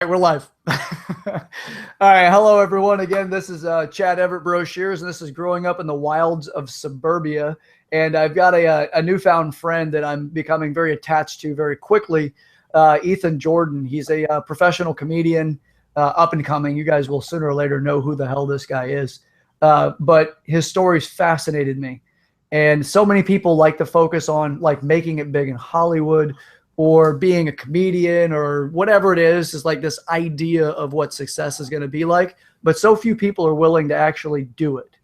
We're live. All right. Hello, everyone. Again, this is Chad Everett Brochures, and this is Growing Up in the Wilds of Suburbia. And I've got a newfound friend that I'm becoming very attached to very quickly, Ethan Jordan. He's a professional comedian, up and coming. You guys will sooner or later know who the hell this guy is. But his stories fascinated me. And so many people like to focus on like making it big in Hollywood, or being a comedian, or whatever it is like this idea of what success is going to be like. But so few people are willing to actually do it.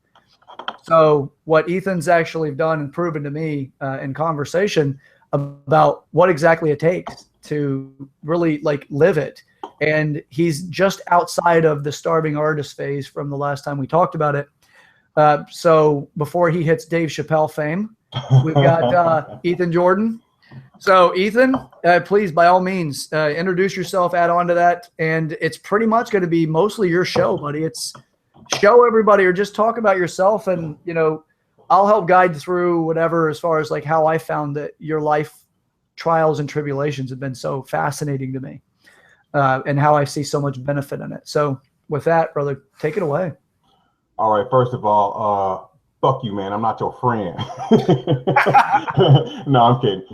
So what Ethan's actually done and proven to me in conversation about what exactly it takes to really like live it. And he's just outside of the starving artist phase from the last time we talked about it. So before he hits Dave Chappelle fame, we've got Ethan Jordan. So Ethan, please, by all means, introduce yourself, add on to that. And it's pretty much going to be mostly your show, buddy. It's show everybody or just talk about yourself. And, you know, I'll help guide through whatever, as far as like how I found that your life trials and tribulations have been so fascinating to me, and how I see so much benefit in it. So with that, brother, take it away. All right. First of all, fuck you, man. I'm not your friend. No, I'm kidding.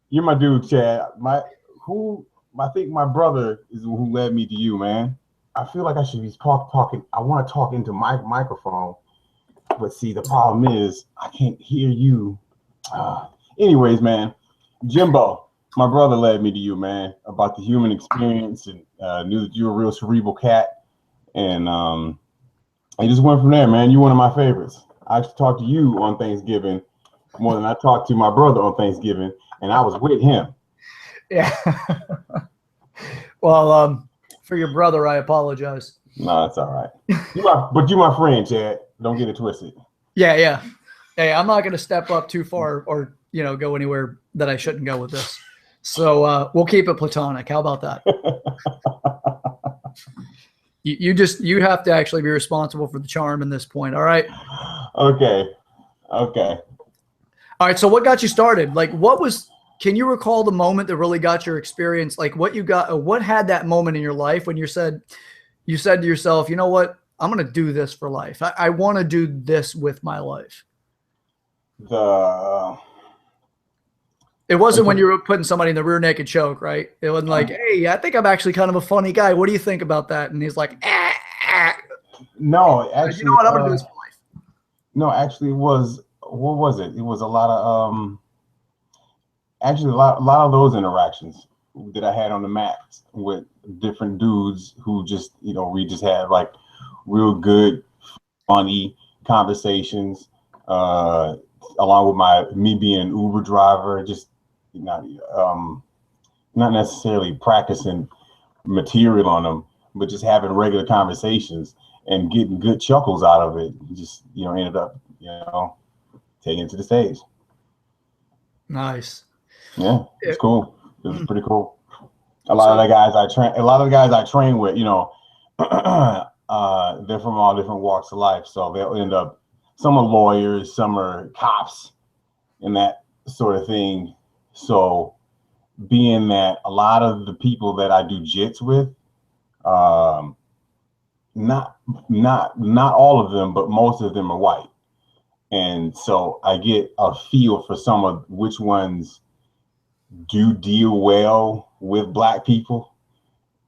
You're my dude, Chad. I think my brother is who led me to you, man. I feel like I should be talking. I want to talk into my microphone, but see, the problem is I can't hear you. Anyways, man, Jimbo, my brother led me to you, man, about the human experience, and knew that you were a real cerebral cat, and I just went from there, man. You're one of my favorites. I actually talked to you on Thanksgiving more than I talked to my brother on Thanksgiving, and I was with him. Yeah. Well, for your brother, I apologize. No, that's all right. But you're my friend, Chad. Don't get it twisted. Yeah. Hey, I'm not going to step up too far or, you know, go anywhere that I shouldn't go with this. So we'll keep it platonic. How about that? You have to actually be responsible for the charm in this point. All right. Okay. All right. So what got you started? Like, can you recall the moment that really got your experience? Like what had that moment in your life when you said to yourself, you know what, I'm going to do this for life. I want to do this with my life. It wasn't when you were putting somebody in the rear naked choke, right? It wasn't like, hey, I think I'm actually kind of a funny guy. What do you think about that? And he's like, No, actually, you know what, I'm going to do this for life. No, actually, what was it? It was a lot of actually a lot of those interactions that I had on the mats with different dudes who just, you know, we just had like real good, funny conversations, along with me being an Uber driver, just not necessarily practicing material on them, but just having regular conversations and getting good chuckles out of it. Just, you know, ended up, you know, taking it to the stage. Nice. Yeah, it's cool. It was pretty cool. A lot of the guys I train with, you know, they're from all different walks of life. So they'll end up, some are lawyers, some are cops, and that sort of thing. So being that a lot of the people that I do jits with, not all of them, but most of them are white. And so I get a feel for some of which ones do deal well with black people,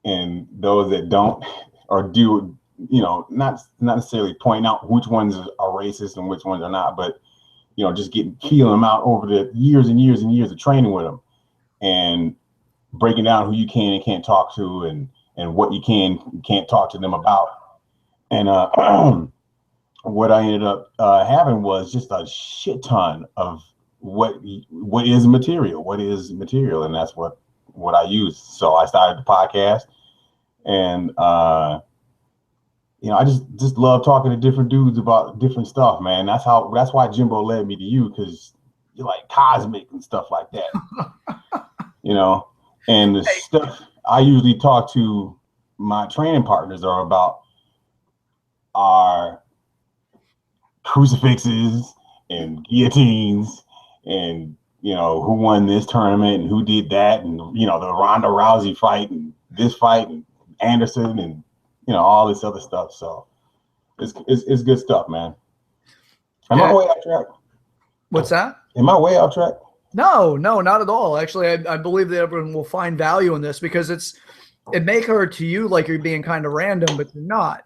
and those that don't, or do, you know, not necessarily point out which ones are racist and which ones are not, but, you know, just feeling them out over the years and years and years of training with them, and breaking down who you can and can't talk to, and what you can't talk to them about. And what I ended up having was just a shit ton of what is material, and that's what I use. So I started the podcast, and you know, I just love talking to different dudes about different stuff, man. That's why Jimbo led me to you, because you're like cosmic and stuff like that. You know, and the stuff I usually talk to my training partners are about are crucifixes and guillotines, and, you know, who won this tournament and who did that, and, you know, the Ronda Rousey fight and this fight, and Anderson, and all this other stuff. So it's good stuff, man. Am I way off track? What's that? Am I way off track? No, not at all. Actually, I believe that everyone will find value in this because it may occur to you like you're being kind of random, but you're not.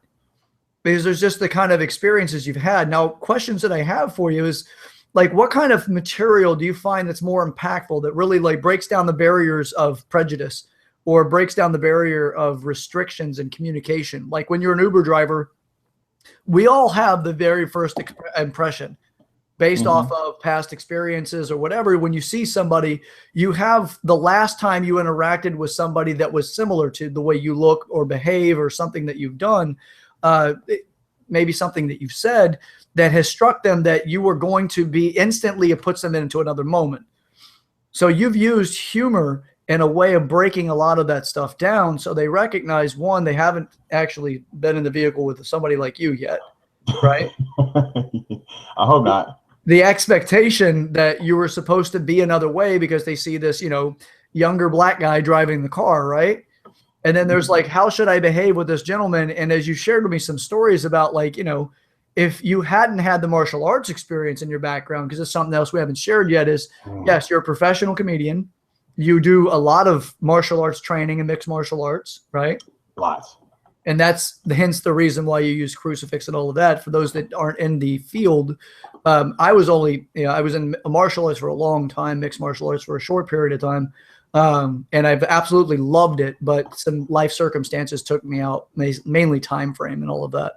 Because there's just the kind of experiences you've had. Now, questions that I have for you is, like, what kind of material do you find that's more impactful, that really like breaks down the barriers of prejudice or breaks down the barrier of restrictions in communication? Like when you're an Uber driver, we all have the very first impression based off of past experiences or whatever. When you see somebody, you have the last time you interacted with somebody that was similar to the way you look or behave or something that you've done, maybe something that you've said that has struck them that you were going to be instantly, it puts them into another moment. So you've used humor in a way of breaking a lot of that stuff down. So they recognize, one, they haven't actually been in the vehicle with somebody like you yet, right? I hope not. The expectation that you were supposed to be another way because they see this, younger black guy driving the car, right? And then there's like, how should I behave with this gentleman? And as you shared with me some stories about, like, if you hadn't had the martial arts experience in your background, because it's something else we haven't shared yet, is yes, you're a professional comedian. You do a lot of martial arts training and mixed martial arts, right? Lots. And that's hence the reason why you use crucifix and all of that. For those that aren't in the field, I was in martial arts for a long time, mixed martial arts for a short period of time. And I've absolutely loved it, but some life circumstances took me out, mainly time frame and all of that.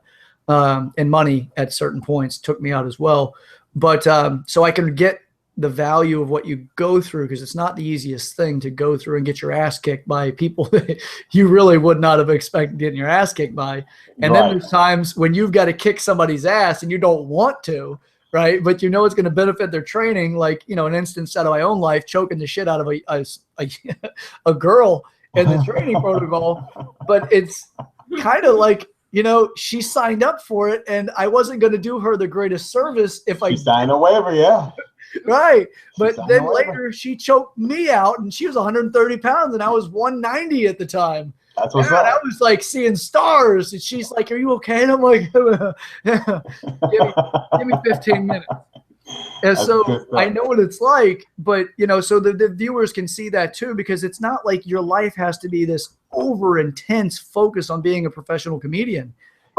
And money at certain points took me out as well. But so I can get the value of what you go through, because it's not the easiest thing to go through and get your ass kicked by people that you really would not have expected getting your ass kicked by. And then there's times when you've got to kick somebody's ass and you don't want to, right? But it's going to benefit their training. Like, an instance out of my own life, choking the shit out of a girl in the training protocol. But it's kind of like, she signed up for it, and I wasn't going to do her the greatest service if I signed a waiver, yeah. Right. But then later she choked me out, and she was 130 pounds and I was 190 at the time. That's what's up. I was like seeing stars. And she's like, "Are you okay?" And I'm like, give me 15 minutes. And so I know what it's like, but so the viewers can see that too, because it's not like your life has to be this over intense focus on being a professional comedian.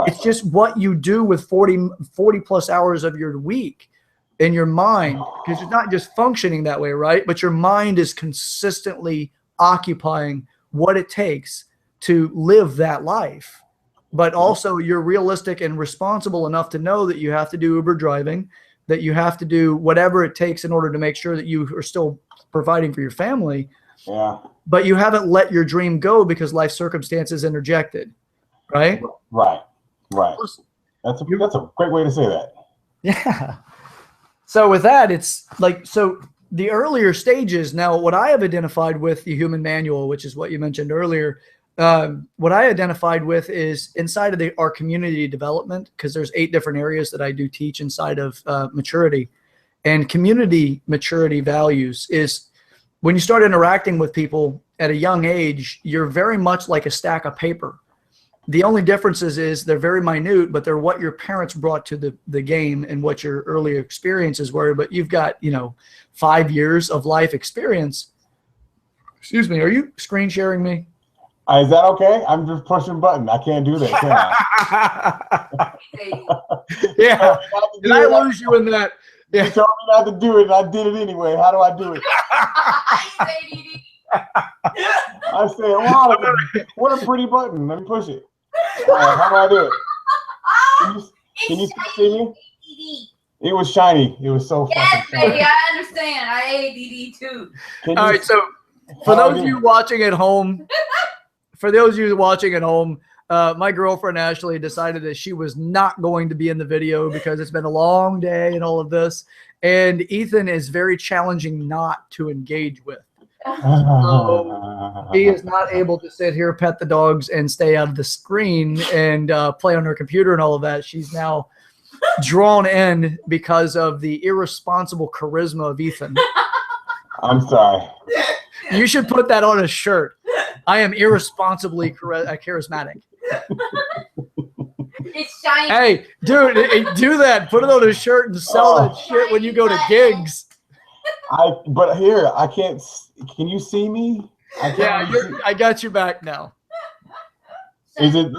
It's just what you do with 40 plus hours of your week in your mind, because it's not just functioning that way, right? But your mind is consistently occupying what it takes to live that life. But also you're realistic and responsible enough to know that you have to do Uber driving, that you have to do whatever it takes in order to make sure that you are still providing for your family. Yeah. But you haven't let your dream go because life circumstances interjected, right? Right. That's a great way to say that. Yeah. So with that, it's like, so the earlier stages, now what I have identified with the human manual, which is what you mentioned earlier, what I identified with is inside of our community development, because there's 8 different areas that I do teach inside of maturity. And community maturity values is when you start interacting with people at a young age, you're very much like a stack of paper. The only differences is they're very minute, but they're what your parents brought to the game and what your earlier experiences were. But you've got, 5 years of life experience. Excuse me. Are you screen sharing me? Is that okay? I'm just pushing a button. I can't do that, can I? Yeah. Did I lose you in that? Yeah. You told me not to do it, and I did it anyway. How do I do it? I said, wow, what a pretty button. Let me push it. How do I do it? Can you see me? It was shiny. It was so fucking shiny. Baby, I understand. I ADD too. All right, so for those of you watching at home, my girlfriend Ashley decided that she was not going to be in the video because it's been a long day and all of this. And Ethan is very challenging not to engage with. So he is not able to sit here, pet the dogs, and stay out of the screen and play on her computer and all of that. She's now drawn in because of the irresponsible charisma of Ethan. I'm sorry. You should put that on a shirt. I am irresponsibly charismatic. It's shiny. Hey, dude, do that. Put it on a shirt and sell that shit when you go to gigs. But here, I can't. Can you see me? I got your back now. Is it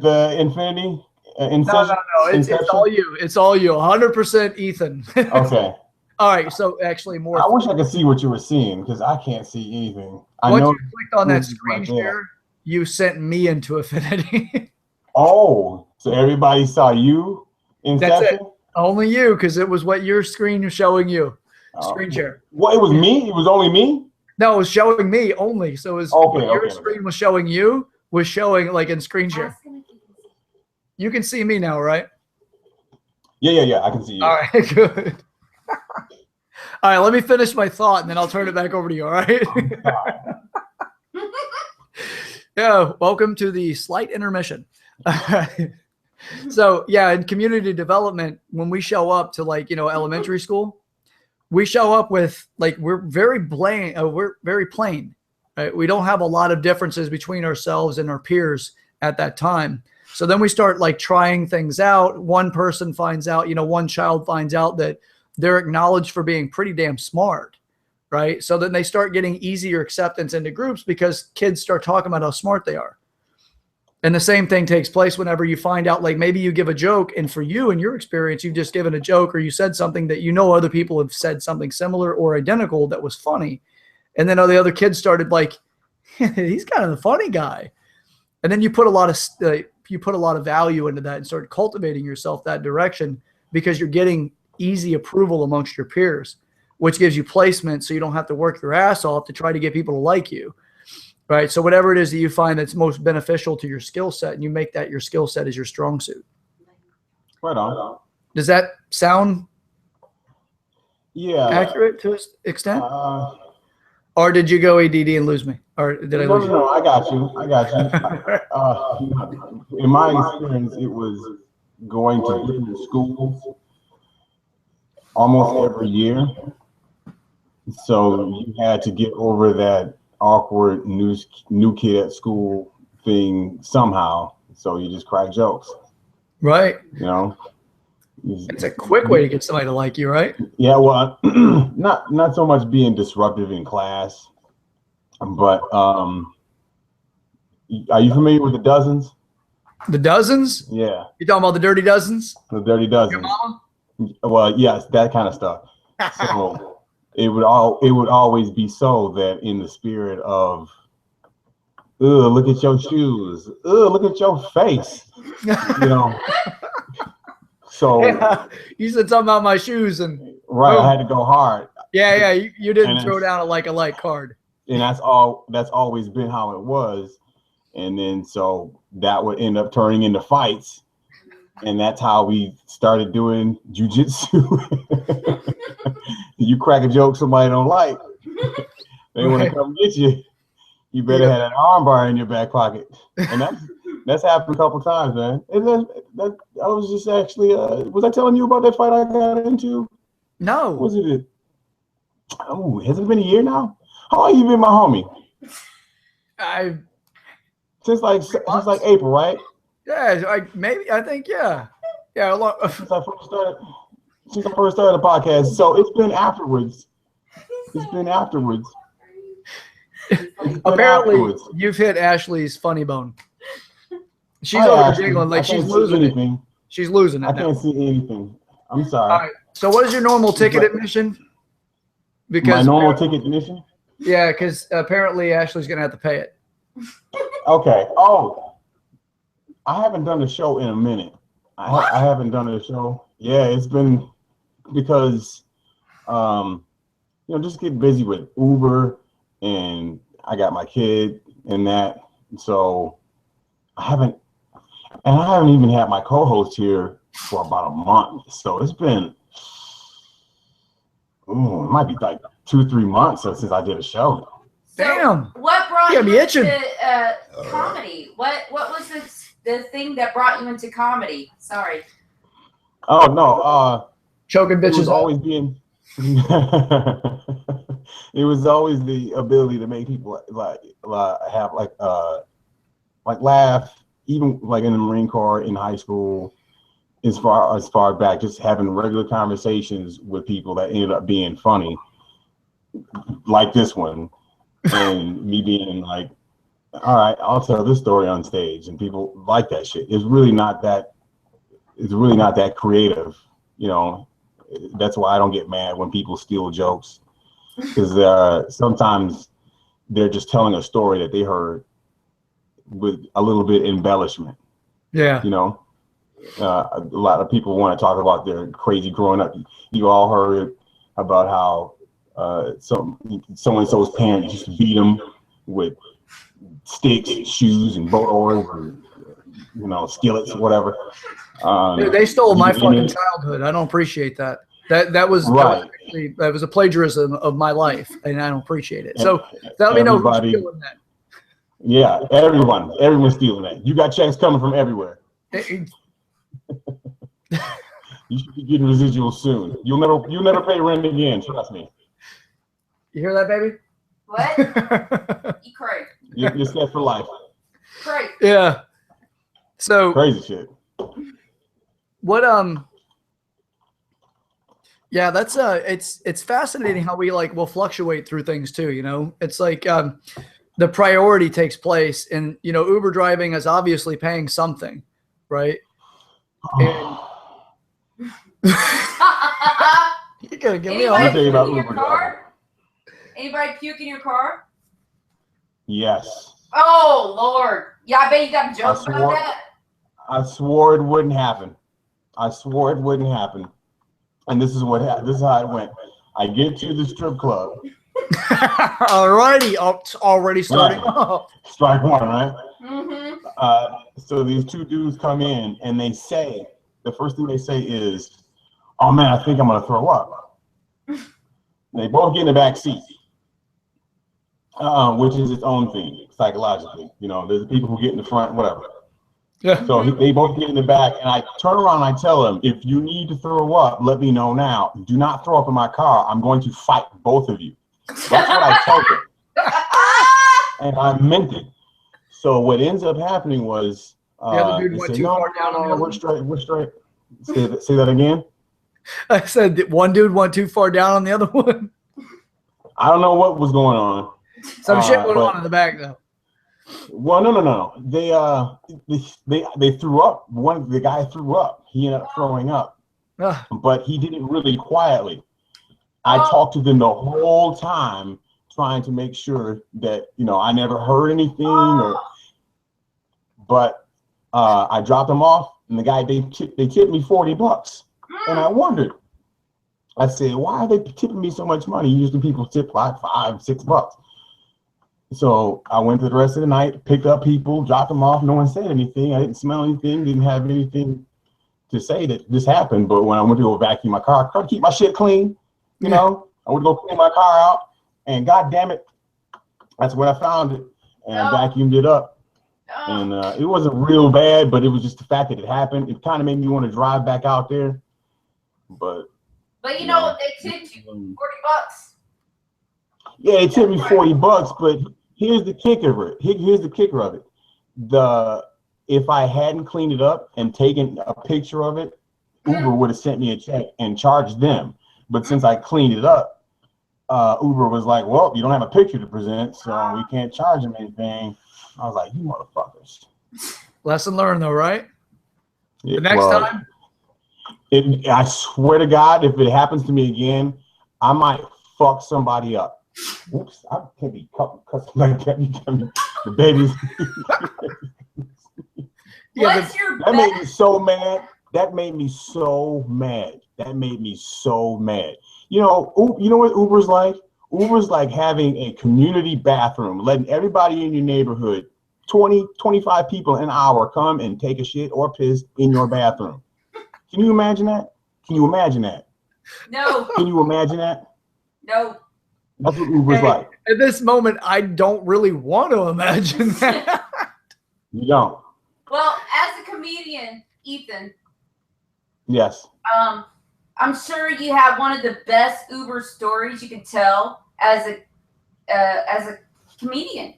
the Infinity? No. It's all you. It's all you. 100% Ethan. Okay. All right. So actually, more. I wish I could see what you were seeing because I can't see anything. Once you clicked on that screen right share, you sent me into Affinity. Oh, so everybody saw you in That's Inception? it. Only you, because it was what your screen was showing you. Screen share. Well, it was me? It was only me? No, it was showing me only. So it was your screen was showing you, was showing like in screen share. You can see me now, right? Yeah. I can see you. All right, good. All right, let me finish my thought, and then I'll turn it back over to you, all right? Yeah, welcome to the slight intermission. So, yeah, in community development, when we show up to, like, elementary school, we show up with, like, we're very plain. Right? We don't have a lot of differences between ourselves and our peers at that time. So then we start, like, trying things out. One person finds out, one child finds out that they're acknowledged for being pretty damn smart, right? So then they start getting easier acceptance into groups because kids start talking about how smart they are. And the same thing takes place whenever you find out, like, maybe you give a joke, and for you, in your experience, you've just given a joke or you said something that other people have said something similar or identical that was funny. And then the other kids started like, he's kind of the funny guy. And then you put a lot of value into that and start cultivating yourself that direction because you're getting easy approval amongst your peers, which gives you placement so you don't have to work your ass off to try to get people to like you, right? So whatever it is that you find that's most beneficial to your skill set, and you make that your skill set is your strong suit. Right on. Does that sound accurate to an extent? Or did you go ADD and lose me? Or did I lose you? No, I got you. In my experience, it was going to different schools almost every year. So you had to get over that awkward new kid at school thing somehow. So you just crack jokes. Right. It's a quick way to get somebody to like you, right? Yeah, well, not so much being disruptive in class, but are you familiar with the dozens? The dozens? Yeah. You talking about the dirty dozens? The dirty dozens. Your mama? Well, yes, that kind of stuff. So it would always be so that in the spirit of, look at your shoes, look at your face, So yeah, you said something about my shoes and right, I had to go hard. Yeah, you didn't throw down a like card. And that's always been how it was. And then so that would end up turning into fights. And that's how we started doing jujitsu. You crack a joke somebody don't like, they want to come get you. You better have an arm bar in your back pocket. And that's happened a couple times, man. And then I was just actually, was I telling you about that fight I got into? No. Was it? Oh, has it been a year now? How long you been my homie? Since April, right? Yeah, I think yeah. Since I first started the podcast, so it's been afterwards. Apparently, you've hit Ashley's funny bone. She's over jiggling like she's losing it. She's losing it. I can't see anything. I'm sorry. All right. So, what is your normal ticket admission? Because my normal ticket admission? Yeah, because apparently Ashley's gonna have to pay it. Okay. Oh, I haven't done a show in a minute. I haven't done a show. Yeah, it's been because, just get busy with Uber, and I got my kid and that. So I haven't even had my co-host here for about a month. So it's been, it might be like 2-3 months since I did a show. Damn. What brought you into comedy? What was the thing that brought you into comedy? Sorry. Oh no. Choking bitches. Always being. it was always the ability to make people have like laugh, even like in the Marine Corps, in high school, as far back, just having regular conversations with people that ended up being funny, like this one, and me being like, all right, I'll tell this story on stage, and people like that shit. It's really not that creative, you know. That's why I don't get mad when people steal jokes, because sometimes they're just telling a story that they heard with a little bit embellishment. Yeah. You know, a lot of people want to talk about their crazy growing up. You all heard about how so-and-so's parents used to beat them with sticks, shoes, and boat oars, and, you know, skillets, or whatever. Dude, they stole my fucking childhood. I don't appreciate that. That was a plagiarism of my life, and I don't appreciate it. So let me know who's stealing that. Yeah, everyone's stealing that. You got checks coming from everywhere. You should be getting residuals soon. You'll never pay rent again. Trust me. You hear that, baby? What? You crazy. You're set for life. Crazy. Yeah. So crazy shit. What yeah, that's it's fascinating how we will fluctuate through things too, you know. It's like the priority takes place, and you know, Uber driving is obviously paying something, right? And you're gonna give me Anybody puke in your car? Anybody puke in your car? Yes. Oh Lord. Yeah, I bet you got jokes about that. I swore it wouldn't happen. And this is how it went. I get to the strip club. Alrighty, already starting off. Strike one, right? Mm-hmm. So these two dudes come in, and the first thing they say is, "Oh man, I think I'm gonna throw up." They both get in the back seat, which is its own thing psychologically. You know, there's people who get in the front, whatever. Yeah. So they both get in the back, and I turn around and I tell them, if you need to throw up, let me know now. Do not throw up in my car. I'm going to fight both of you. That's what I tell them. And I meant it. So what ends up happening was, the other dude went too far down. We're straight. Say that again. I said that one dude went too far down on the other one. I don't know what was going on. Some shit went on in the back though. Well, no. They threw up. The guy threw up. He ended up throwing up, but he did it really quietly. I talked to them the whole time, trying to make sure that, you know, I never heard anything. But I dropped them off, and the guy they tipped me $40, and I wondered. I said, why are they tipping me so much money? Usually people tip like $5, $6. So I went through the rest of the night, picked up people, dropped them off. No one said anything. I didn't smell anything, didn't have anything to say that this happened. But when I went to go vacuum my car, to keep my shit clean, you know, I went to go clean my car out, and God damn it, that's when I found it, and I vacuumed it up. And it wasn't real bad, but it was just the fact that it happened. It kind of made me want to drive back out there. But you know, they tipped you $40. Yeah, they tipped me $40, but here's the kicker of it. Here's the kicker of it. If I hadn't cleaned it up and taken a picture of it, Uber would have sent me a check and charged them. But since I cleaned it up, Uber was like, well, you don't have a picture to present, so we can't charge them anything. I was like, you motherfuckers. Lesson learned though, right? Yeah, the next time? I swear to God, if it happens to me again, I might fuck somebody up. Oops, I can't be cussing like that. The babies. That made me so mad. That made me so mad. You know what Uber's like? Uber's like having a community bathroom, letting everybody in your neighborhood, 20, 25 people an hour, come and take a shit or piss in your bathroom. Can you imagine that? No. Can you imagine that? No. That's what Uber's like. At this moment, I don't really want to imagine that. You don't. Well, as a comedian, Ethan. Yes. I'm sure you have one of the best Uber stories you can tell. as a comedian?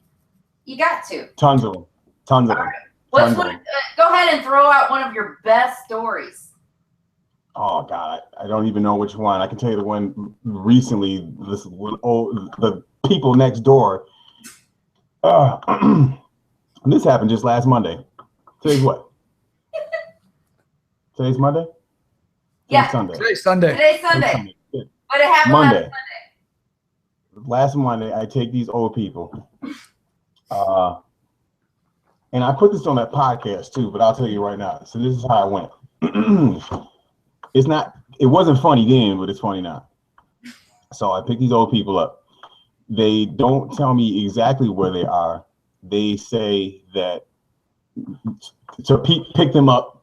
You got to. Tons of them. Tons of them. What's one? Go ahead and throw out one of your best stories. Oh God, I don't even know which one. I can tell you the one recently. The people next door. This happened just last Monday. Today's what? Today's Monday. Yeah. Sunday. Today's Sunday. Today's Sunday. Yeah. But it happened Monday. last Last Monday, I take these old people. And I put this on that podcast too, but I'll tell you right now. So this is how it went. It wasn't funny then, but it's funny now. So I pick these old people up. They don't tell me exactly where they are. They say that to pick them up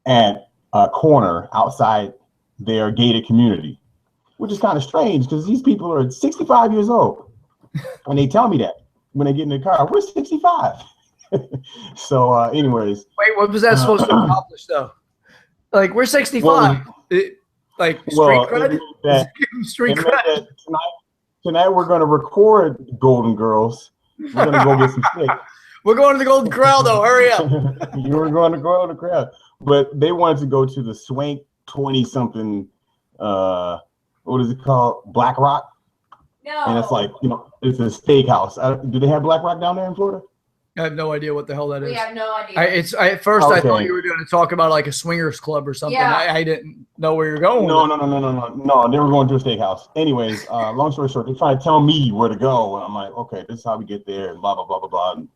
at a corner outside their gated community, which is kind of strange because these people are 65 years old. And they tell me that when they get in the car, we're 65. So anyways. Wait, what was that supposed to accomplish though? Like, we're 65. Like, street cred? Street cred. Tonight we're going to record Golden Girls. We're going to go get some steak. We're going to the Golden Corral though. Hurry up. You were going to go to the crowd. But they wanted to go to the Swank 20-something, what is it called? Black Rock? No. And it's like, it's a steakhouse. Do they have Black Rock down there in Florida? I have no idea what the hell that is. We have no idea. At first I thought you were going to talk about like a swingers club or something. Yeah. I didn't know where you're going. No. They were going to a steakhouse. Anyways, long story short, they're trying to tell me where to go. And I'm like, okay, this is how we get there and blah, blah, blah, blah, blah. And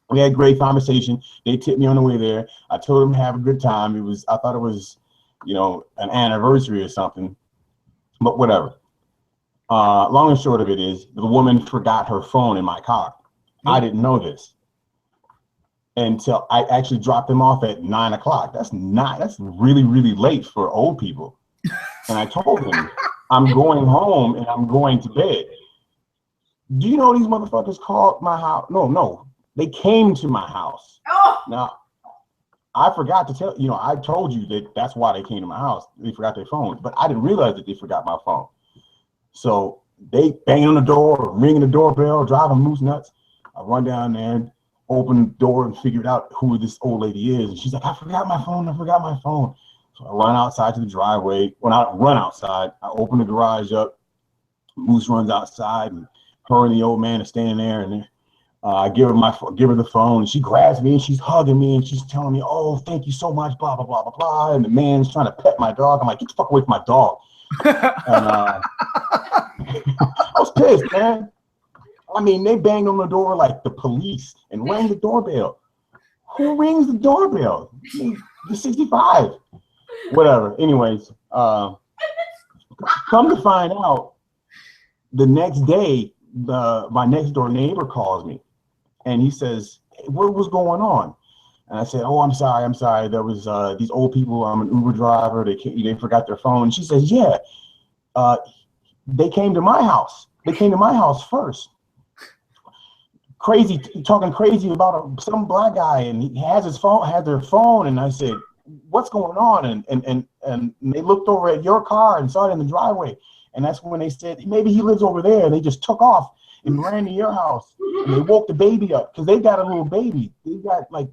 we had great conversation. They tipped me on the way there. I told them to have a good time. I thought it was, an anniversary or something, but whatever. Long and short of it is the woman forgot her phone in my car. I didn't know this until I actually dropped them off at 9 o'clock. That's really, really late for old people. And I told them, I'm going home and I'm going to bed. Do you know these motherfuckers called my house? No, they came to my house. Oh. Now, I forgot to tell, I told you that that's why they came to my house. They forgot their phones, but I didn't realize that they forgot my phone. So they bang on the door, ringing the doorbell, driving moose nuts. I run down there, open the door and figured out who this old lady is. And she's like, I forgot my phone. So I run outside to the driveway. When I run outside, I open the garage up. Moose runs outside, and her and the old man are standing there. And I give her the phone. And she grabs me and she's hugging me and she's telling me, "Oh, thank you so much." Blah blah blah blah blah. And the man's trying to pet my dog. I'm like, "Get the fuck away from my dog." And I was pissed, man. I mean, they banged on the door like the police and rang the doorbell. Who rings the doorbell? You're 65. Whatever. Anyways, come to find out, the next day, my next door neighbor calls me, and he says, "Hey, what was going on?" And I said, "Oh, I'm sorry. There was these old people. I'm an Uber driver. They forgot their phone." And she says, "Yeah, they came to my house. They came to my house first. Talking crazy about some black guy, and he has their phone." And I said, "What's going on?" And they looked over at your car and saw it in the driveway. And that's when they said, maybe he lives over there. And they just took off and ran to your house. And they woke the baby up because they got a little baby. They got like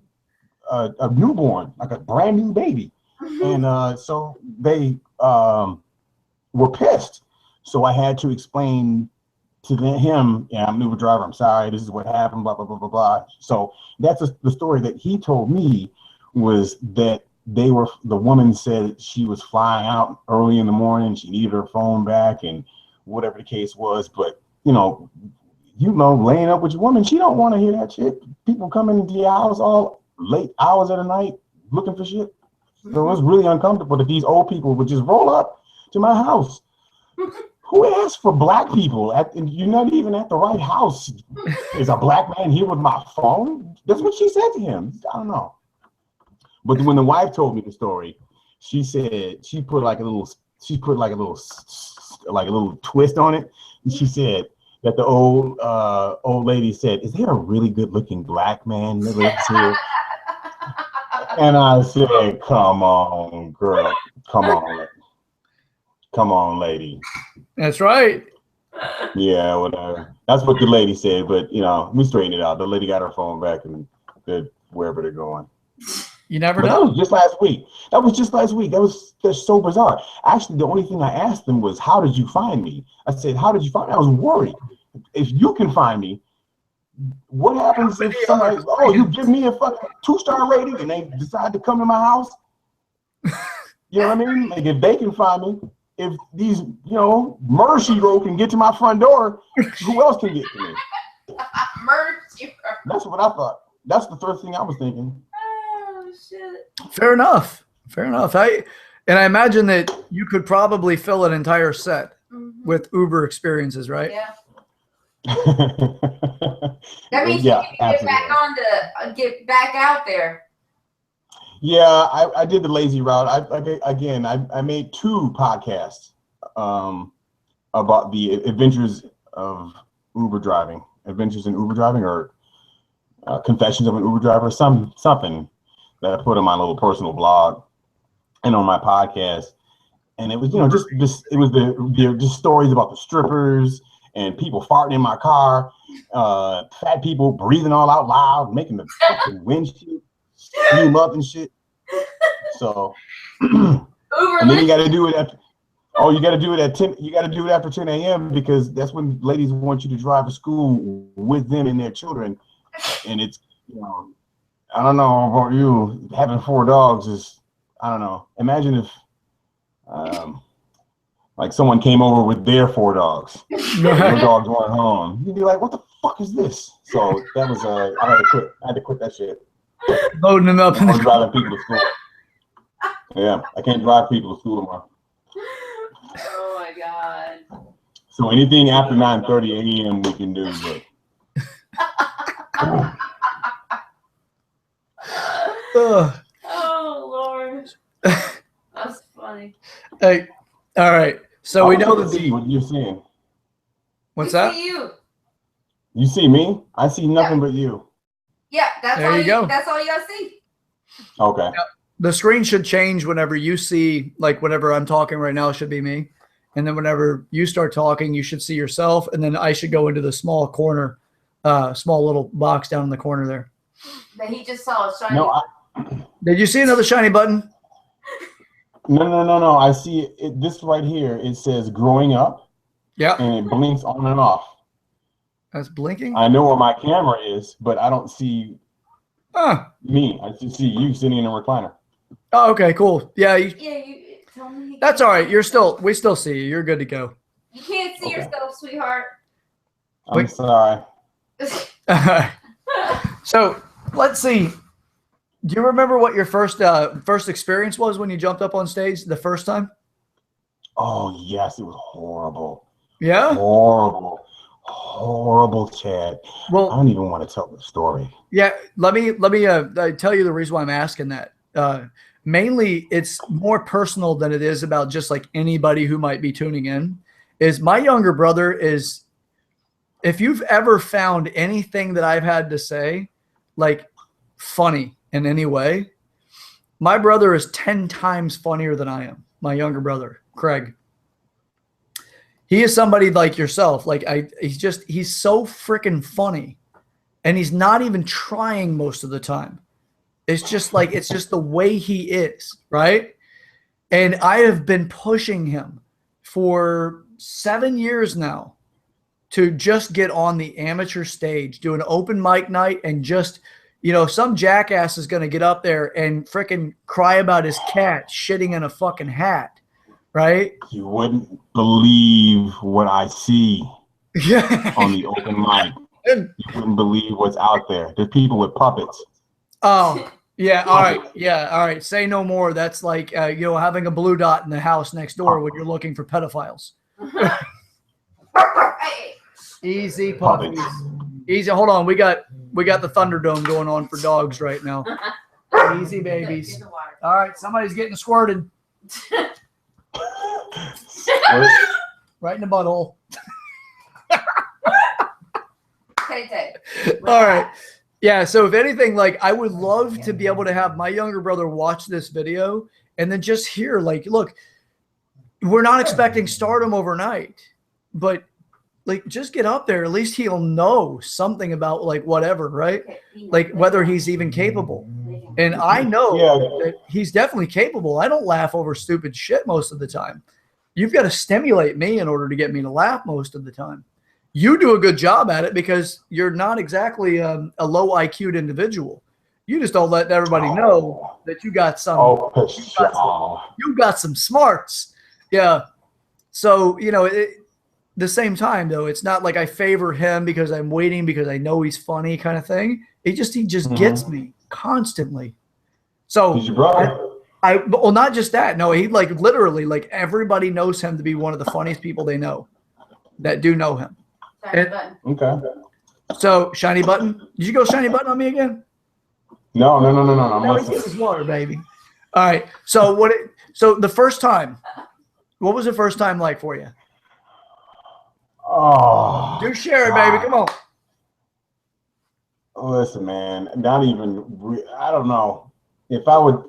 a newborn, like a brand new baby. And so they were pissed. So I had to explain to him, "Yeah, I'm an Uber driver. I'm sorry. This is what happened, blah, blah, blah, blah, blah." So that's the story that he told me, was that the woman said she was flying out early in the morning. She needed her phone back and whatever the case was. But, laying up with your woman, she don't want to hear that shit. People coming into your house all late hours of the night looking for shit. So it was really uncomfortable that these old people would just roll up to my house. Who asked for black people? You're not even at the right house. Is a black man here with my phone? That's what she said to him. I don't know. But when the wife told me the story, she said she put like a little twist on it. And she said that the old lady said, "Is there a really good looking black man that lives here?" And I said, "Come on, girl. Come on, lady." That's right. Yeah, whatever. That's what the lady said, but you know, we straightened it out. The lady got her phone back and good wherever they're going. You never But know. that was just last week. That's so bizarre. Actually, the only thing I asked them was, "How did you find me?" I said, "How did you find me?" I was worried. If you can find me, what happens if somebody? Oh, you give me a fucking 2-star rating, and they decide to come to my house. You know what I mean? Like if they can find me, if these, murder she wrote can get to my front door, who else can get to me? Murder she wrote. That's what I thought. That's the first thing I was thinking. Oh shit. Fair enough. I imagine that you could probably fill an entire set with Uber experiences, right? Yeah. That means Yeah, you can get back out there. Yeah, I did the lazy route. I made 2 podcasts about the adventures of Uber driving, adventures in Uber driving, or confessions of an Uber driver, something that I put on my little personal blog and on my podcast. And it was, just stories about the strippers and people farting in my car, fat people breathing all out loud, making the fucking windshield steam up and shit. So, and then you got to do it after. Oh, you got to do it at 10. You got to do it after 10 a.m. because that's when ladies want you to drive to school with them and their children. And it's, I don't know about you. Having 4 dogs is, I don't know. Imagine if, like someone came over with their 4 dogs. Your dogs weren't home. You'd be like, "What the fuck is this?" So that was I had to quit. I had to quit that shit. Loading them up. I'm driving people to school. Yeah, I can't drive people to school anymore. Oh my god. So anything after 9:30 a.m. we can do, but oh Lord. That's funny. Hey, all right. So we know that see what you're seeing. What's we that? See you. You see me? I see nothing but you. Yeah, that's there all you go. That's all you gotta see. Okay. Now, the screen should change whenever you see, like whenever I'm talking right now, it should be me. And then whenever you start talking, you should see yourself. And then I should go into the small corner, small little box down in the corner there. But he just saw a shiny. No, Did you see another shiny button? No. I see it. This right here, it says growing up. Yeah. And it blinks on and off. That's blinking? I know where my camera is, but I don't see me. I just see you sitting in a recliner. Oh, okay, cool. Yeah. You tell me. That's all right. We still see you. You're good to go. You can't see yourself, sweetheart. I'm sorry. So let's see. Do you remember what your first experience was when you jumped up on stage the first time? Oh yes, it was horrible. Yeah. Horrible, Chad. Well, I don't even want to tell the story. Yeah, let me tell you the reason why I'm asking that. Mainly, it's more personal than it is about just like anybody who might be tuning in. Is my younger brother is, if you've ever found anything that I've had to say, like funny in any way, my brother is 10 times funnier than I am. My younger brother, Craig. He is somebody like yourself. Like he's so freaking funny, and he's not even trying most of the time. It's just the way he is, right? And I have been pushing him for 7 years now to just get on the amateur stage, do an open mic night, and just, some jackass is going to get up there and freaking cry about his cat shitting in a fucking hat, right? You wouldn't believe what I see on the open mic. You wouldn't believe what's out there. There's people with puppets. Oh, yeah. All right. Yeah. All right. Say no more. That's like, having a blue dot in the house next door when you're looking for pedophiles. Easy puppies. Easy. Hold on. We got the Thunderdome going on for dogs right now. Easy babies. All right. Somebody's getting squirted. Right in the butthole. All right. Yeah. So if anything, like I would love to be able to have my younger brother watch this video and then just hear, like, look, we're not expecting stardom overnight, but like just get up there. At least he'll know something about like whatever, right? Like whether he's even capable. And I know that he's definitely capable. I don't laugh over stupid shit most of the time. You've got to stimulate me in order to get me to laugh most of the time. You do a good job at it because you're not exactly a low IQ'd individual. You just don't let everybody know that you got some. You got some smarts. Yeah. So, you know, the same time though, it's not like I favor him because I'm waiting because I know he's funny kind of thing. He just gets me constantly. So he's your brother. Well, not just that. No, he like literally like everybody knows him to be one of the funniest people they know that do know him. Okay. So shiny button. Did you go shiny button on me again? No. I'm He's water, baby. All right. So so the first time, what was the first time like for you? Oh, do share it, baby. Come on. Listen, man. Not even. I don't know if I were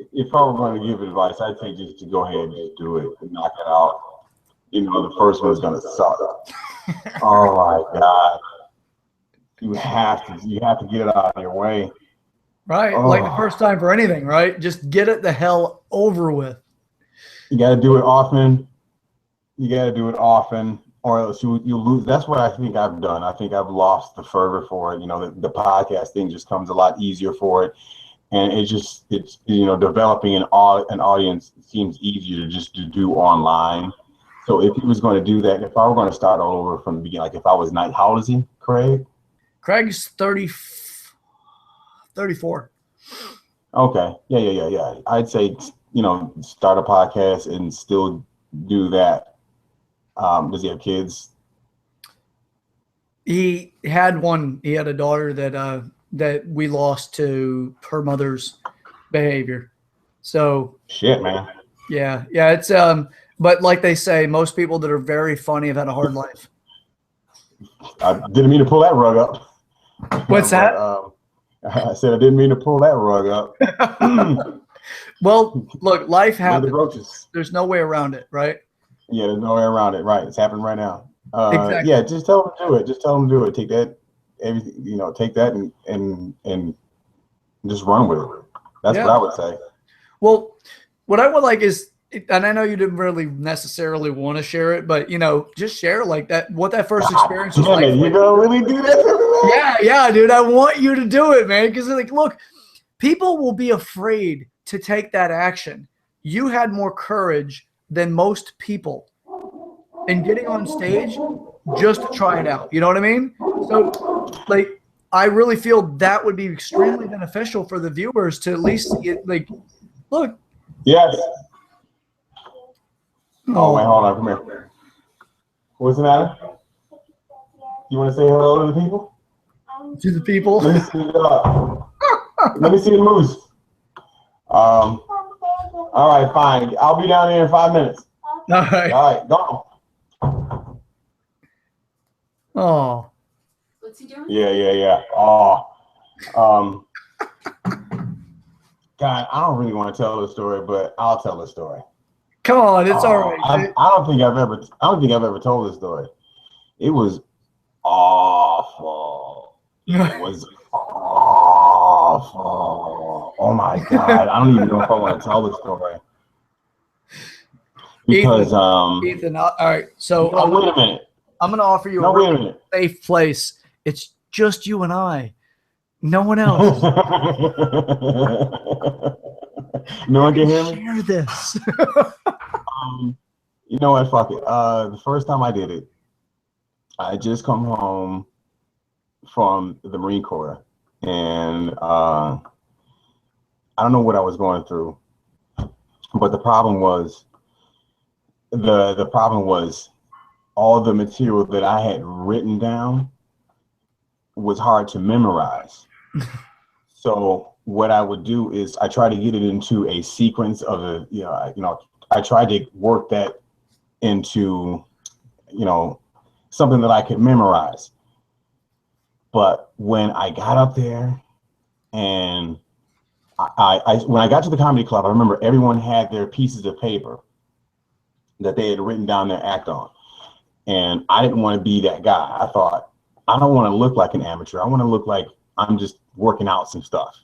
going to give advice. I'd say just to go ahead and just do it and knock it out. You know, the first one's gonna suck. Oh my God. You have to get it out of your way. Right. Like the first time for anything, right? Just get it the hell over with. You got to do it often. Or else you lose. That's what I think I've done. I think I've lost the fervor for it. You know, the podcast thing just comes a lot easier for it. And it's you know, developing an audience seems easier to do online. So if he was going to do that, if I were going to start all over from the beginning, like if I was how old is he, Craig? Craig's 34. Okay. Yeah. I'd say, you know, start a podcast and still do that. Does he have kids? He had one. He had a daughter that we lost to her mother's behavior. So shit, man. Yeah. It's but like they say, most people that are very funny have had a hard life. I didn't mean to pull that rug up. What's that? I said I didn't mean to pull that rug up. Well, look, life happens. The there's no way around it, right? Yeah, there's no way around it. Right, it's happening right now. Exactly. Yeah, just tell them to do it. Take that, everything. You know, take that and just run with it. That's what I would say. Well, what I would like is, and I know you didn't really necessarily want to share it, but you know, just share like that, what that first experience was like. You gonna really do that? Yeah, dude. I want you to do it, man. Because like, look, people will be afraid to take that action. You had more courage than most people in getting on stage just to try it out. You know what I mean? So, like, I really feel that would be extremely beneficial for the viewers to at least see it. Like, look. Yes. Oh, wait, hold on. Come here. What's the matter? You want to say hello to the people? To the people? Let me see let me see the moose. All right, fine. I'll be down there in 5 minutes. All right. All right, go. Oh. What's he doing? Yeah. Oh. God, I don't really want to tell the story, but I'll tell the story. Come on, it's all right. I don't think I've ever told this story. It was awful. It was awful. Oh my God. I don't even know if I want to tell the story. Because Ethan, all right. So wait a minute. I'm gonna offer you a safe place. It's just you and I. No one else. No one can hear me? Share this. You know what? Fuck it. The first time I did it, I just come home from the Marine Corps, and I don't know what I was going through, but the problem was all the material that I had written down was hard to memorize. So what I would do is I try to get it into a sequence of I tried to work that into, something that I could memorize. But when I got up there and when I got to the comedy club, I remember everyone had their pieces of paper that they had written down their act on. And I didn't want to be that guy. I thought, I don't want to look like an amateur. I want to look like I'm just working out some stuff.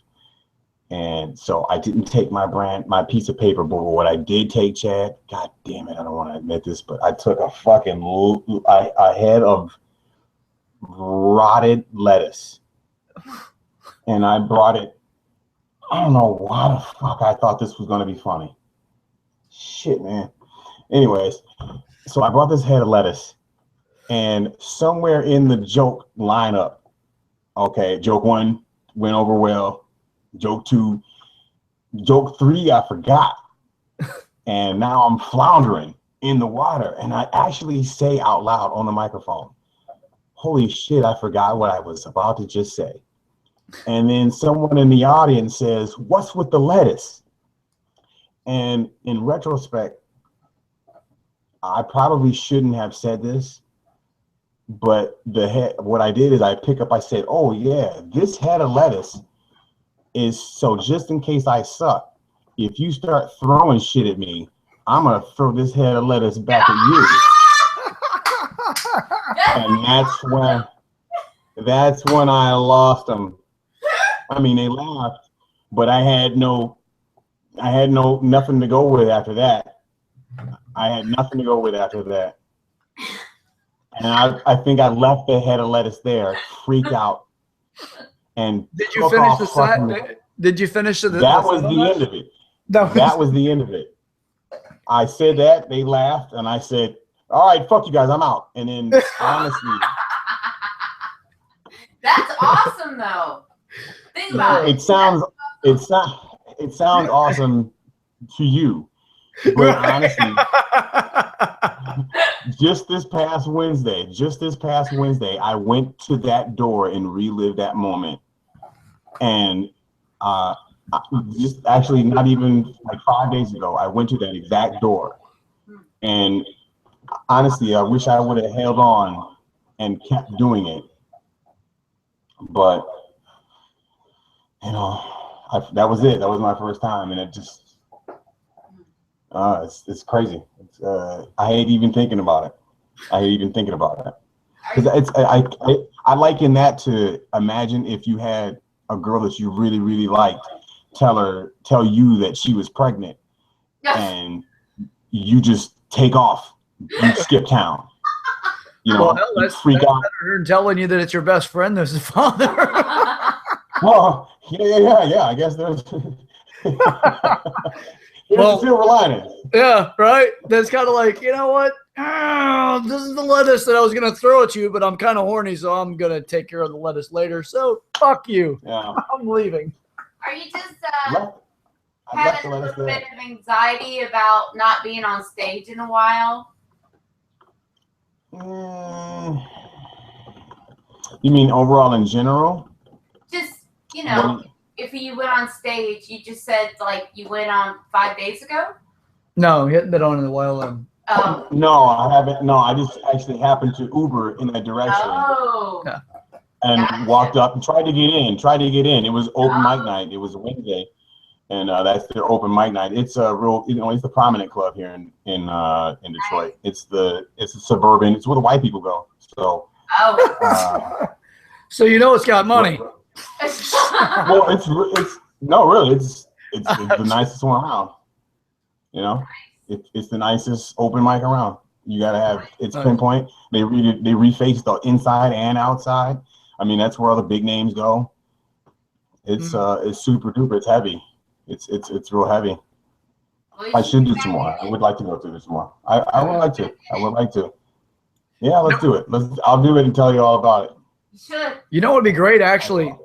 And so I didn't take my piece of paper, but what I did take, Chad, God damn it, I don't want to admit this, but I took a fucking a head of rotted lettuce, and I brought it. I don't know why the fuck I thought this was going to be funny. Shit, man. Anyways, so I brought this head of lettuce, and somewhere in the joke lineup, okay, joke 1 went over well. Joke 2, joke 3, I forgot. And now I'm floundering in the water. And I actually say out loud on the microphone, holy shit, I forgot what I was about to just say. And then someone in the audience says, what's with the lettuce? And in retrospect, I probably shouldn't have said this, but what I did is I said, oh yeah, this head of lettuce is so just in case I suck, if you start throwing shit at me, I'm gonna throw this head of lettuce back at you. And that's when I lost them. I mean, they laughed, but I had nothing to go with after that. And I think I left the head of lettuce there, freaked out. And did you finish the set? Did you finish the? That was the end of it. That was the end of it. I said that, they laughed, and I said, "All right, fuck you guys, I'm out." And then honestly, that's awesome though. Think about it. It sounds awesome to you, but honestly, just this past Wednesday, I went to that door and relived that moment. And just actually not even like 5 days ago, I went to that exact door. And honestly, I wish I would have held on and kept doing it. But, you know, that was it. That was my first time. And it just, it's crazy. I hate even thinking about it. Because I liken that to, imagine if you had a girl that you really, really liked tell you that she was pregnant, and you just take off, you skip town. You know, well, that's freak out. Better than telling you that it's your best friend that's his father. Well, yeah. I guess there's here's the silver lining. Yeah, right. That's kind of like, you know what? This is the lettuce that I was gonna throw at you, but I'm kind of horny, so I'm gonna take care of the lettuce later. So fuck you. Yeah. I'm leaving. Are you just having a little bit of anxiety about not being on stage in a while? You mean overall in general? Just, you know, if you went on stage, you just said like you went on 5 days ago? No, he hadn't been on in a while. Oh. No, I haven't. No, I just actually happened to Uber in that direction. Oh. Yeah. And Gotcha. walked up and tried to get in. It was open mic night. It was a Wednesday. And that's their open mic night. It's a real, it's the prominent club here in Detroit. It's a Suburban. It's where the white people go. So. Oh. So it's got money. Well, it's the nicest one around. You know, it's the nicest open mic around. You gotta have it's pinpoint. They reface the inside and outside. I mean, that's where all the big names go. It's super duper. It's heavy. It's real heavy. I should do some more. I would like to go through this more. I would like to. Yeah, let's do it. I'll do it and tell you all about it. Should. You know what would be great actually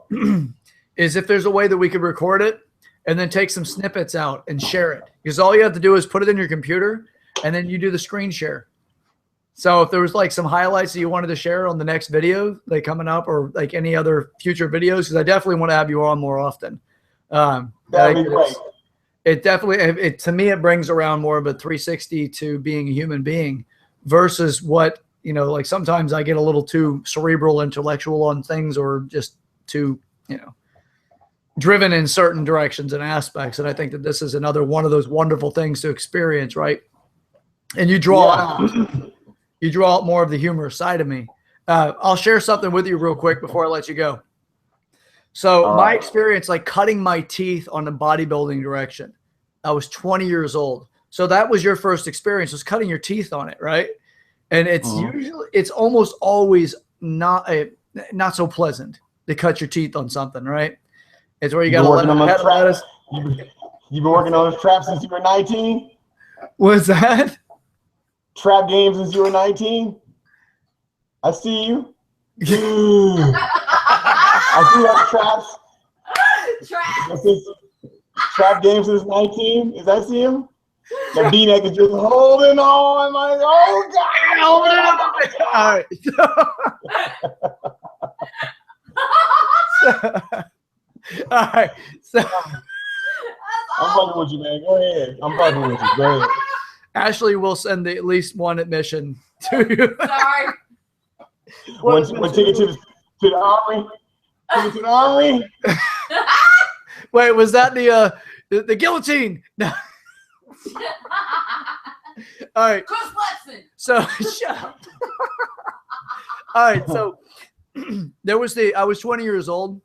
is if there's a way that we could record it and then take some snippets out and share it. Because all you have to do is put it in your computer and then you do the screen share. So if there was like some highlights that you wanted to share on the next video, like coming up, or like any other future videos, because I definitely want to have you on more often. That'd be great. It definitely, to me, it brings around more of a 360 to being a human being versus what, like sometimes I get a little too cerebral, intellectual on things, or just too, driven in certain directions and aspects. And I think that this is another one of those wonderful things to experience, right? And you draw out. you draw out more of the humorous side of me. I'll share something with you real quick before I let you go. So my experience, like cutting my teeth on the bodybuilding direction, I was 20 years old. So that was your first experience, was cutting your teeth on it, right? And it's usually, it's almost always not so pleasant to cut your teeth on something, right? It's where you got to let us. You've been working on those traps since you were 19? What's that? Trap games since you were 19? I see you. I see those traps. Trap games since 19? Is that see him? The V-neck is just holding on. Like, oh God. All right. So I'm fucking with you, man. Go ahead. I'm fucking with you. Go ahead. Ashley will send at least one admission to you. Sorry. One ticket to the army. Ticket to the army. Wait, was that the guillotine? No. All right. Chris Watson. So shut up. All right. So I was 20 years old.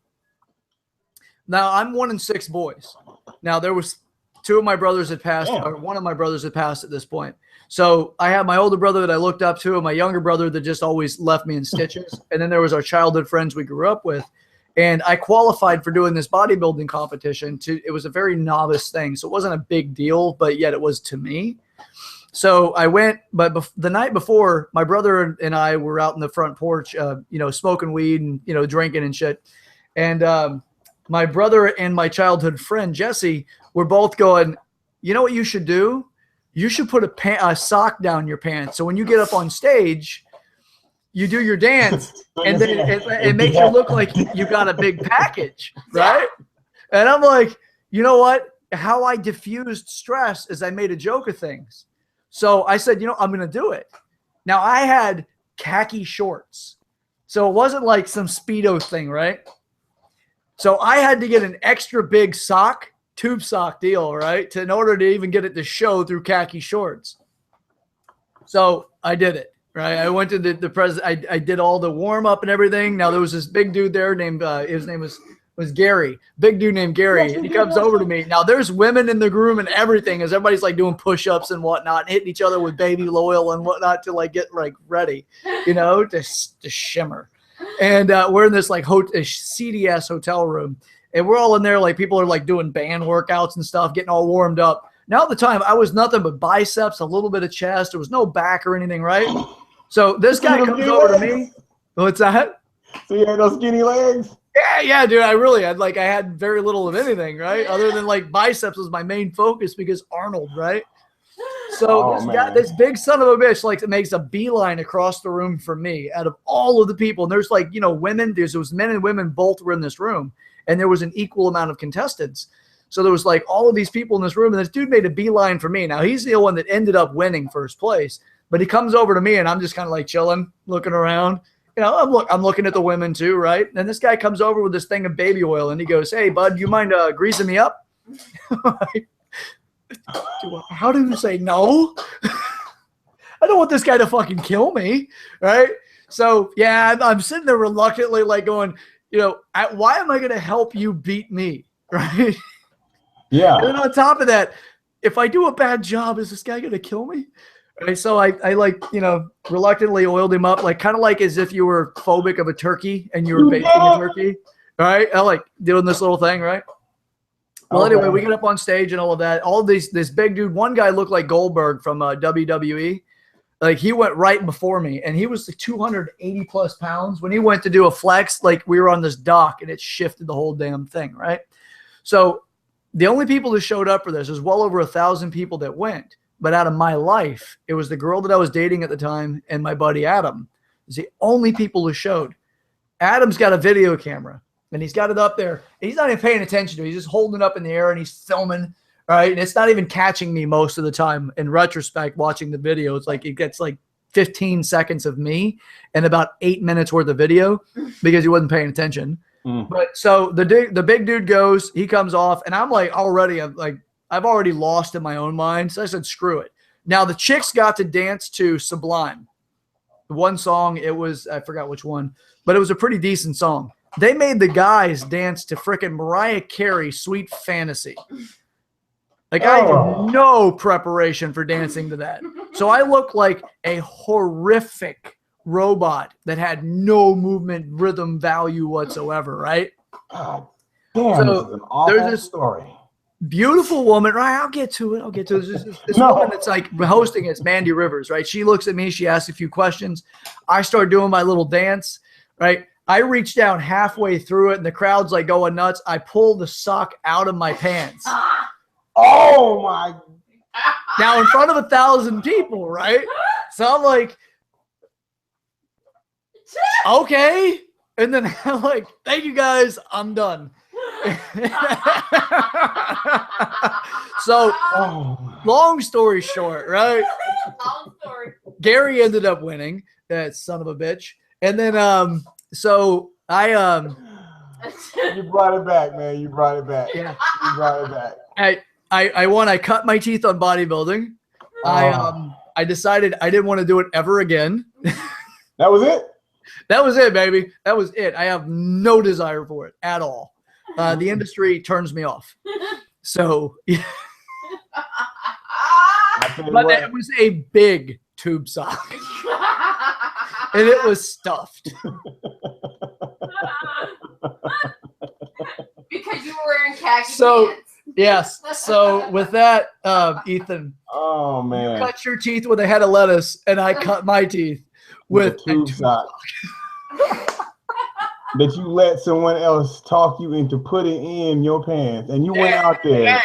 Now I'm 1 in 6 boys. Now there was 2 of my brothers had passed, or 1 of my brothers had passed at this point. So I had my older brother that I looked up to, and my younger brother that just always left me in stitches. And then there was our childhood friends we grew up with. And I qualified for doing this bodybuilding competition. It was a very novice thing. So it wasn't a big deal, but yet it was to me. So I went, but the night before, my brother and I were out in the front porch, smoking weed and, drinking and shit. And my brother and my childhood friend, Jesse, were both going, you know what you should do? You should put a sock down your pants. So when you get up on stage, you do your dance, and then it makes you look like you got a big package, right? And I'm like, you know what? How I diffused stress is I made a joke of things. So I said, I'm going to do it. Now I had khaki shorts. So it wasn't like some Speedo thing, right? So I had to get an extra big sock, tube sock deal, right? In order to even get it to show through khaki shorts. So I did it, right? I went to the president. I did all the warm up and everything. Now there was this big dude there named, his name was Gary, big dude named Gary. And he comes over to me. Now there's women in the room and everything as everybody's like doing push-ups and whatnot, hitting each other with baby oil and whatnot to like get like ready, to shimmer. And we're in this like a CDS hotel room, and we're all in there. Like people are like doing band workouts and stuff, getting all warmed up. Now at the time I was nothing but biceps, a little bit of chest. There was no back or anything, right? So this guy comes over to me. What's that? So you had those skinny legs? Yeah, dude. I had very little of anything, right? Other than like biceps was my main focus because Arnold, right? So this big son of a bitch like makes a beeline across the room for me out of all of the people. And there's like, women, there was men and women both were in this room, and there was an equal amount of contestants. So there was like all of these people in this room, and this dude made a beeline for me. Now he's the one that ended up winning first place, but he comes over to me and I'm just kind of like chilling, looking around. I'm looking at the women too, right? And this guy comes over with this thing of baby oil and he goes, "Hey, bud, you mind greasing me up?" How do you say no? I don't want this guy to fucking kill me, right? So yeah, I'm sitting there reluctantly, like going, why am I going to help you beat me, right? Yeah. And then on top of that, if I do a bad job, is this guy going to kill me? Right. So I reluctantly oiled him up, like kind of like as if you were phobic of a turkey and you were baking a turkey, right? I like doing this little thing, right? Well, anyway, we get up on stage and all of that. All of this big dude, one guy looked like Goldberg from WWE. Like he went right before me, and he was like 280 plus pounds. When he went to do a flex, like we were on this dock, and it shifted the whole damn thing, right? So the only people that showed up for this was well over 1,000 people that went. But out of my life, it was the girl that I was dating at the time and my buddy Adam. It's the only people who showed. Adam's got a video camera. And he's got it up there. He's not even paying attention to it. He's just holding it up in the air and he's filming, right? And it's not even catching me most of the time. In retrospect, watching the video, it's like it gets like 15 seconds of me and about 8 minutes worth of video because he wasn't paying attention. But so the big dude goes, he comes off, and I'm like I've already lost in my own mind. So I said, screw it. Now the chicks got to dance to Sublime. one song. It was, I forgot which one, but it was a pretty decent song. They made the guys dance to frickin' Mariah Carey, Sweet Fantasy. Like, I had no preparation for dancing to that. So I looked like a horrific robot that had no movement, rhythm, value whatsoever, right? God damn, So this is an awful there's this story. beautiful woman, right? I'll get to it. This woman that's like hosting it's Mandy Rivers, right? She looks at me, she asks a few questions. I start doing my little dance, right? I reach down halfway through it and the crowd's like going nuts. I pull the sock out of my pants. Oh my! Now in front of 1,000 people, right? So I'm like, okay. And then I'm like, thank you guys, I'm done. So, long story short, right? Long story. Gary ended up winning, that son of a bitch. And then, so I, You brought it back, man. You brought it back. Yeah. You brought it back. I won. I cut my teeth on bodybuilding. I decided I didn't want to do it ever again. That was it? That was it, baby. That was it. I have no desire for it at all. The industry turns me off. So, but it was a big tube sock, and it was stuffed. Because you were wearing khaki So, pants. yes. So with that, Ethan, Oh man! you cut your teeth with a head of lettuce, and I cut my teeth with a tube sock. That you let someone else talk you into putting in your pants, and you went out there.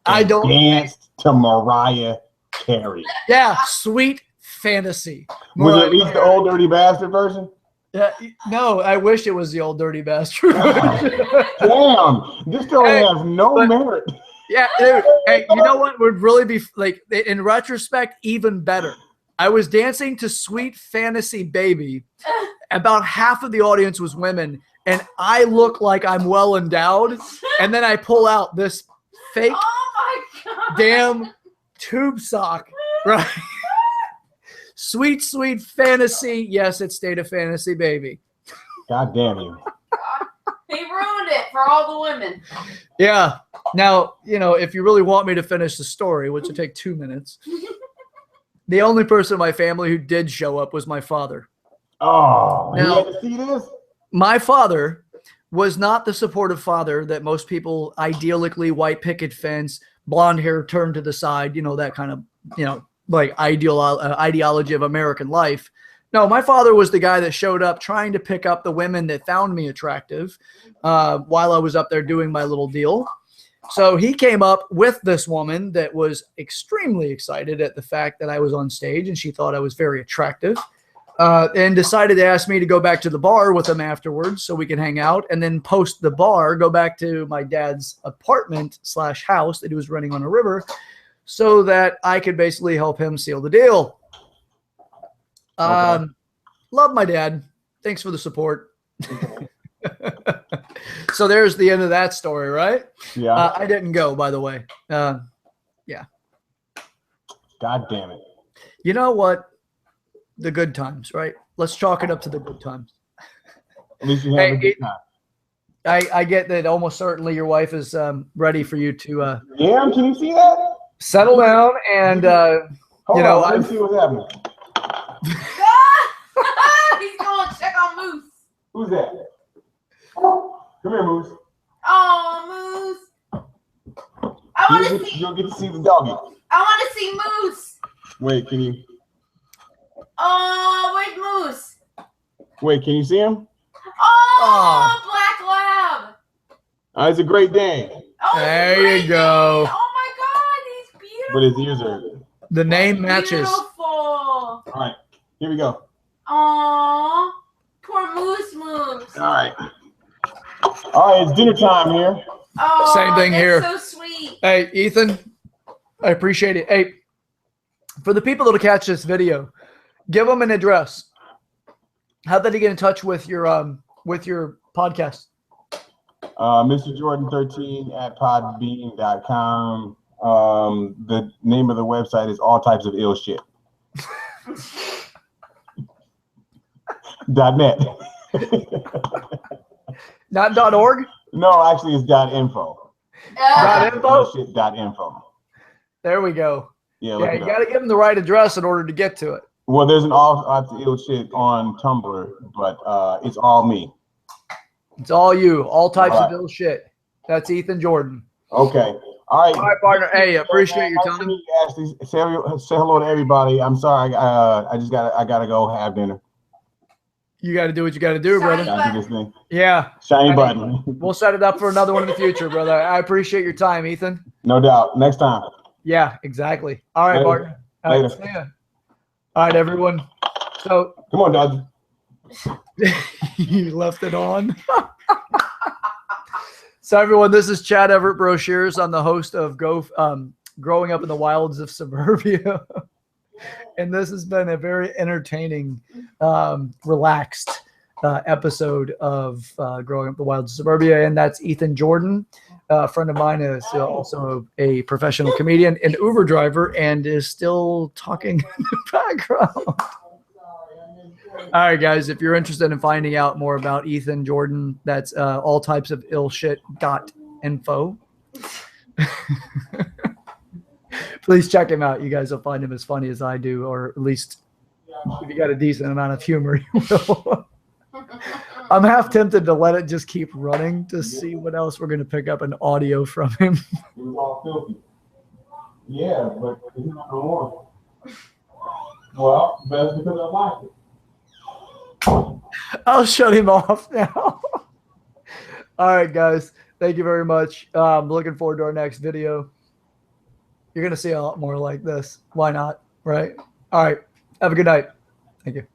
I and danced to Mariah Carey. Yeah, Sweet Fantasy. Was it at least the old dirty bastard version? No, I wish it was the old dirty bastard. Damn, this story has no merit. Yeah, dude. Hey, you know what would really be like in retrospect even better? I was dancing to Sweet Fantasy Baby. About half of the audience was women, and I look like I'm well endowed. And then I pull out this fake damn tube sock, right? Sweet, sweet fantasy. Yes, it's State of Fantasy, baby. God damn you. He ruined it for all the women. Yeah. Now, you know, if you really want me to finish the story, which will take 2 minutes, the only person in my family who did show up was my father. Oh, now, you had to see this? My father was not the supportive father that most people idyllically white picket fence, blonde hair turned to the side, you know, that kind of, you know, like ideology of American life. No, my father was the guy that showed up trying to pick up the women that found me attractive while I was up there doing my little deal. So he came up with this woman that was extremely excited at the fact that I was on stage, and she thought I was very attractive, and decided to ask me to go back to the bar with him afterwards so we could hang out, and then post the bar, go back to my dad's apartment / house that he was running on a river so that I could basically help him seal the deal. Okay. Love my dad. Thanks for the support. So there's the end of that story, right? Yeah. I didn't go, by the way. Yeah. God damn it. You know what? The good times, right? Let's chalk it up to the good times. At least you have a good time. I get that almost certainly your wife is ready for you to Yeah, can you see that? settle down and Hold you know, on, let's see what's happening. He's going to check on Moose. Who's that? Come here, Moose. Oh, Moose. I want to see. You'll get to see the doggy. I want to see Moose. Wait, can you? Oh, where's Moose? Wait, can you see him? Oh, Black Lab. It's a Great Dane. Oh, There great you go. name. Oh my God, he's beautiful. But his ears are. the name matches. Beautiful. All right, here we go. Aw, poor Moose. All right, it's dinner time here. Oh, Same thing that's here. So sweet. Hey, Ethan, I appreciate it. Hey, for the people that'll catch this video, give them an address. How did they get in touch with your podcast? Mr. Jordan 13 at podbean.com. The name of the website is All Types of Ill Shit. .net. Not .org? No, actually, it's .info. .info? Shit, .info. There we go. Yeah, Yeah, you got to give them the right address in order to get to it. Well, there's an all ill shit on Tumblr, but it's all me. It's all you. All types of ill shit. That's Ethan Jordan. Okay. All right. All right, partner. Hey, appreciate your time. Ashley, say hello to everybody. I'm sorry. I gotta go have dinner. You got to do what you got to do, brother. Gotta do this thing. Yeah. Shiny button. We'll set it up for another one in the future, brother. I appreciate your time, Ethan. No doubt. Next time. Yeah, exactly. All right, partner. All right, see ya. All right, everyone. So come on, Dodger. You left it on. So everyone, this is Chad Everett Brochures. I'm the host of Growing Up in the Wilds of Suburbia. And this has been a very entertaining, relaxed episode of Growing Up in the Wilds of Suburbia. And that's Ethan Jordan. A friend of mine is also a professional comedian and Uber driver and is still talking in the background. All right, guys, if you're interested in finding out more about Ethan Jordan, that's all types of illshit.info. Please check him out. You guys will find him as funny as I do, or at least if you got a decent amount of humor, you will. I'm half tempted to let it just keep running to see what else we're going to pick up in audio from him. It was all filthy. Yeah, but it's not no more. Well, that's because I like it. I'll shut him off now. All right, guys. Thank you very much. I'm looking forward to our next video. You're going to see a lot more like this. Why not? Right? All right. Have a good night. Thank you.